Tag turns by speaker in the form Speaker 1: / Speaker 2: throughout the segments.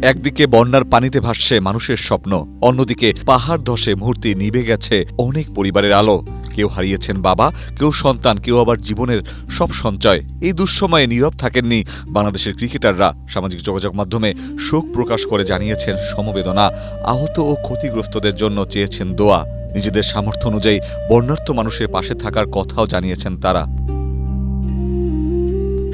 Speaker 1: একদিকে বন্যার পানিতে ভাসছে মানুষের স্বপ্ন, অন্যদিকে পাহাড় ধসে মুহূর্তে নিভে গেছে অনেক পরিবারের আলো। কেউ হারিয়েছেন বাবা, কেউ সন্তান, কেউ আবার জীবনের সব সঞ্চয়। এই দুঃসময়ে নীরব থাকেননি বাংলাদেশের ক্রিকেটাররা। সামাজিক যোগাযোগ মাধ্যমে শোক প্রকাশ করে জানিয়েছেন সমবেদনা। আহত ও ক্ষতিগ্রস্তদের জন্য চেয়েছেন দোয়া। নিজেদের সামর্থ্য অনুযায়ী বন্যার্ত মানুষের পাশে থাকার কথাও জানিয়েছেন তারা।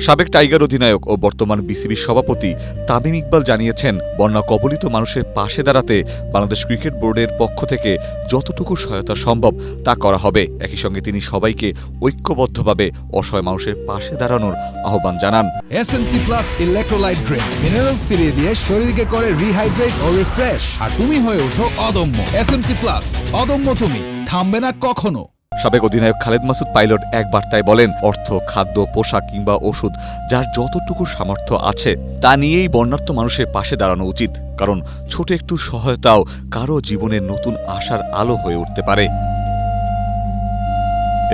Speaker 1: সাবেক টাইগার অধিনায়ক ও বর্তমান বিসিবির সভাপতি তামিম ইকবাল জানিয়েছেন, বন্যা কবলিত মানুষের পাশে দাঁড়াতে বাংলাদেশ ক্রিকেট বোর্ডের পক্ষ থেকে যতটুকু সহায়তা সম্ভব তা করা হবে। একই সঙ্গে তিনি সবাইকে ঐক্যবদ্ধভাবে অসহায় মানুষের পাশে দাঁড়ানোর আহ্বান জানান।
Speaker 2: SMC plus electrolyte drink minerals ফিরিয়ে দিয়ে শরীরকে করে রিহাইড্রেট ও রিফ্রেশ, আর তুমি হয়ে ওঠো অদম্য। এসএমসি প্লাস, অদম্য তুমি, থামবে না কখনো।
Speaker 1: সাবেক অধিনায়ক খালেদ মাসুদ পাইলট এক বার্তায় বলেন, অর্থ, খাদ্য, পোশাক কিংবা ওষুধ যার যতটুকু সামর্থ্য আছে তা নিয়েই বন্যার্ত মানুষের পাশে দাঁড়ানো উচিত। কারণ ছোট একটু সহায়তাও কারো জীবনের নতুন আশার আলো হয়ে উঠতে পারে।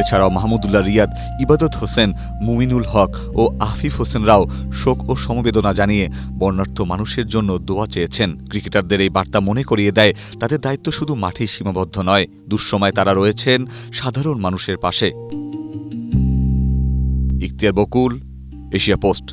Speaker 1: এছাড়াও মাহমুদুল্লাহ রিয়াদ, ইবাদত হোসেন, মুমিনুল হক ও আফিফ হোসেনরাও শোক ও সমবেদনা জানিয়ে বন্যার্ত মানুষের জন্য দোয়া চেয়েছেন। ক্রিকেটারদের এই বার্তা মনে করিয়ে দেয়, তাদের দায়িত্ব শুধু মাঠেই সীমাবদ্ধ নয়, দুঃসময়ে তারা রয়েছেন সাধারণ মানুষের পাশে। ইখতিয়ার বকুল, এশিয়া পোস্ট।